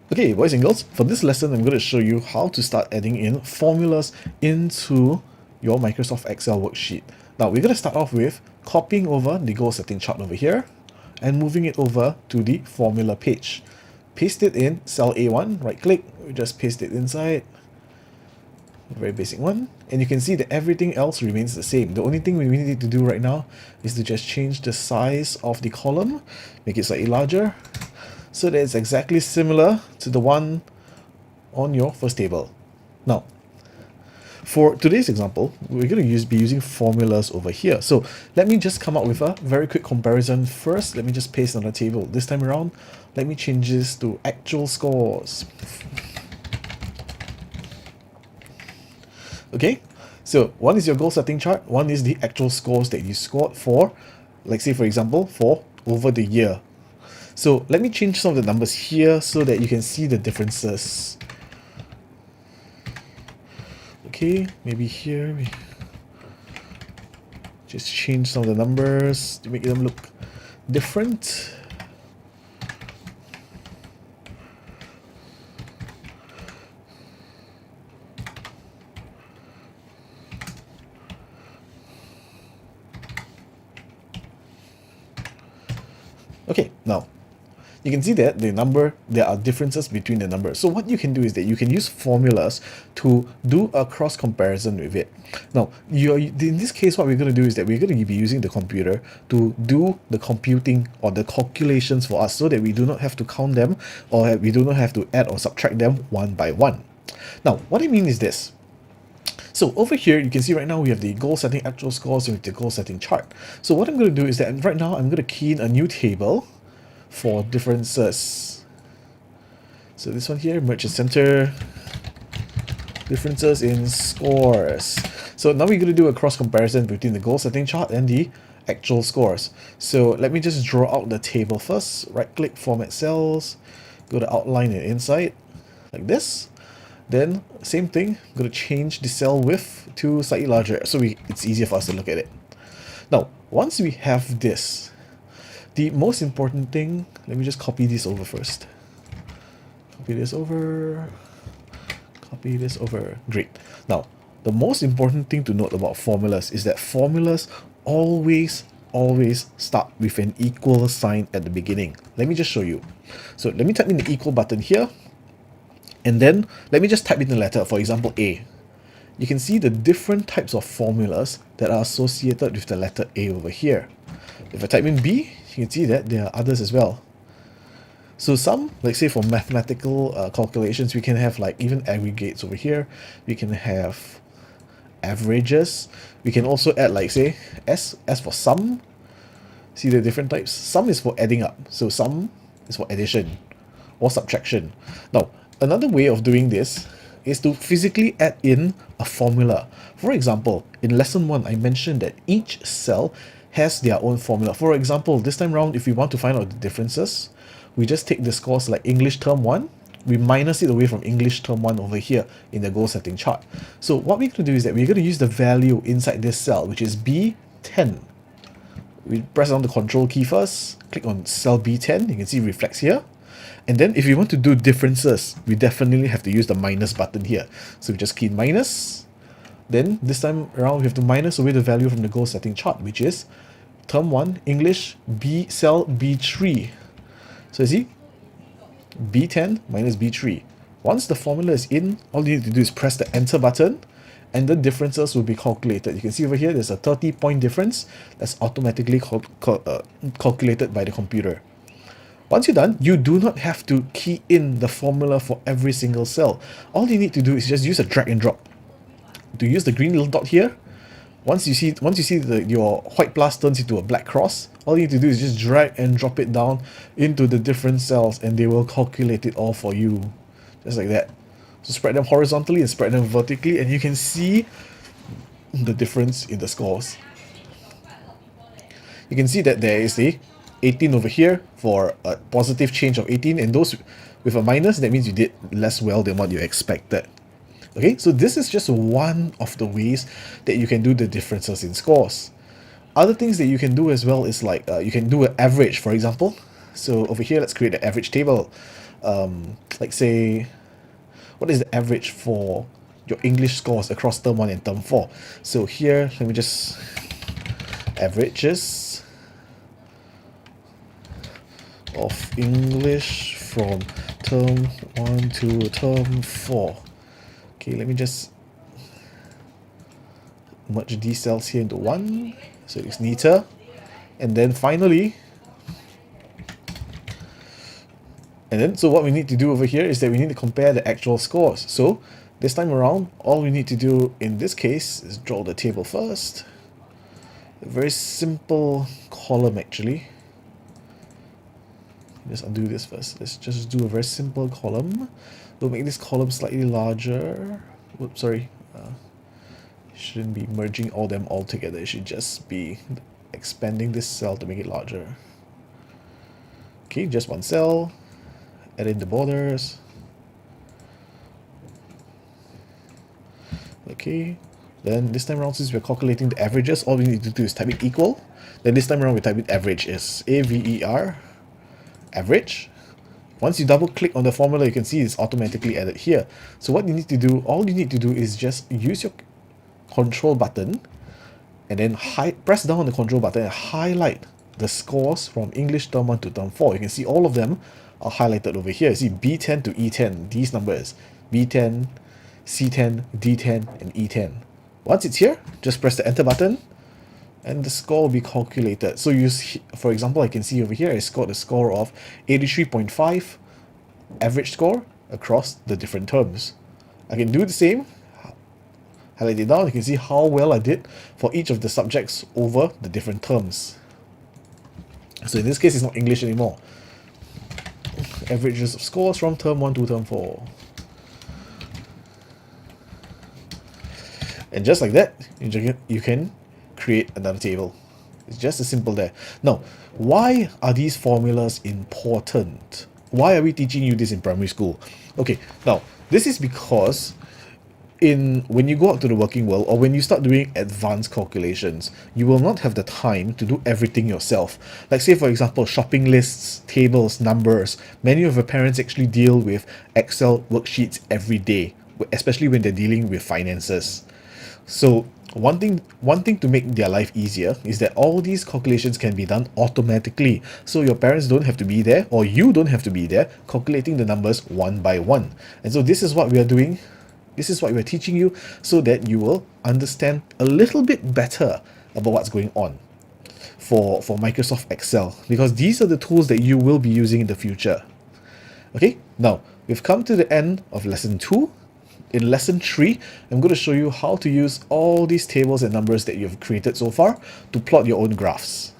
Okay, boys and girls, for this lesson, I'm going to show you how to start adding in formulas into your Microsoft Excel worksheet. Now, we're going to start off with copying over the goal setting chart over here and moving it over to the formula page. Paste it in cell A1, right click, we just paste it inside. A very basic one. And you can see that everything else remains the same. The only thing we need to do right now is to just change the size of the column, make it slightly larger, so that it's exactly similar to the one on your first table. Now, for today's example, we're going to be using formulas over here. So let me just come up with a very quick comparison first. Let me just paste on the table. This time around, let me change this to actual scores. Okay, so one is your goal setting chart, one is the actual scores that you scored for, like say for example, for over the year. So let me change some of the numbers here so that you can see the differences. Okay, maybe here we just change some of the numbers to make them look different. Okay, now you can see that there are differences between the numbers. So what you can do is that you can use formulas to do a cross comparison with it. Now, in this case, what we're going to do is that we're going to be using the computer to do the computing or the calculations for us so that we do not have to count them or we do not have to add or subtract them one by one. Now, what I mean is this. So over here, you can see right now we have the goal setting actual scores with the goal setting chart. So what I'm going to do is that right now I'm going to key in a new table for differences. So this one here, merchant center, differences in scores. So now we're going to do a cross comparison between the goal setting chart and the actual scores. So let me just draw out the table first. Right click, format cells, go to outline and insight like this. Then same thing, I'm going to change the cell width to slightly larger so it's easier for us to look at it. Now, once we have this, the most important thing, let me just copy this over first. Copy this over. Copy this over. Great. Now, the most important thing to note about formulas is that formulas always start with an equal sign at the beginning. Let me just show you. So let me type in the equal button here. And then let me just type in the letter, for example, A. You can see the different types of formulas that are associated with the letter A over here. If I type in B, you can see that there are others as well. So some, like say for mathematical calculations, we can have like even aggregates over here. We can have averages. We can also add like say S for sum. See the different types? Sum is for adding up. So sum is for addition or subtraction. Now, another way of doing this is to physically add in a formula. For example, in lesson 1, I mentioned that each cell has their own formula. For example, this time around, if we want to find out the differences, we just take the scores like English term 1, we minus it away from English term 1 over here in the goal setting chart. So what we're going to do is that we're going to use the value inside this cell, which is B10. We press down the control key first, click on cell B10, you can see it reflects here. And then if we want to do differences, we definitely have to use the minus button here. So we just key in minus. Then this time around, we have to minus away the value from the goal setting chart, which is term 1, English, B cell B3. So you see, B10 minus B3. Once the formula is in, all you need to do is press the enter button and the differences will be calculated. You can see over here, there's a 30-point difference that's automatically calculated by the computer. Once you're done, you do not have to key in the formula for every single cell. All you need to do is just use a drag and drop. To use the green little dot here, once you see your white plus turns into a black cross, all you need to do is just drag and drop it down into the different cells and they will calculate it all for you. Just like that. So spread them horizontally and spread them vertically and you can see the difference in the scores. You can see that there is a 18 over here for a positive change of 18, and those with a minus, that means you did less well than what you expected. Okay, so this is just one of the ways that you can do the differences in scores. Other things that you can do as well is like you can do an average, for example. So over here, let's create an average table. like say, what is the average for your English scores across term 1 and term 4? So here, let me just averages of English from term 1 to term 4. Okay, let me just merge these cells here into one so it's neater. And then finally, so what we need to do over here is that we need to compare the actual scores. So this time around, all we need to do in this case is draw the table first. A very simple column actually. Just undo this first. Let's just do a very simple column. We'll make this column slightly larger. Whoops, sorry. Shouldn't be merging all them all together. It should just be expanding this cell to make it larger. Okay, just one cell. Add in the borders. Okay. Then this time around, since we're calculating the averages, all we need to do is type in equal. Then this time around, we type in average is AVER, average. Once you double click on the formula, you can see it's automatically added here. So what you need to do, all you need to do is just use your control button and then press down on the control button and highlight the scores from English term 1 to term 4. You can see all of them are highlighted over here. You see B10 to E10, these numbers, B10, C10, D10, and E10. Once it's here, just press the enter button and the score will be calculated. So for example, I can see over here I scored a score of 83.5 average score across the different terms. I can do the same, highlight it down, you can see how well I did for each of the subjects over the different terms. So in this case, it's not English anymore. Averages of scores from term 1 to term 4. And just like that, you can create another table. It's just as simple there. Now, why are these formulas important? Why are we teaching you this in primary school? Okay, now, this is because when you go out to the working world, or when you start doing advanced calculations, you will not have the time to do everything yourself. Like say for example, shopping lists, tables, numbers. Many of your parents actually deal with Excel worksheets every day, especially when they're dealing with finances. So one thing to make their life easier is that all these calculations can be done automatically. So your parents don't have to be there, or you don't have to be there, calculating the numbers one by one. And so this is what we are doing. This is what we're teaching you so that you will understand a little bit better about what's going on for Microsoft Excel, because these are the tools that you will be using in the future. Okay, now we've come to the end of lesson 2. In lesson 3, I'm going to show you how to use all these tables and numbers that you've created so far to plot your own graphs.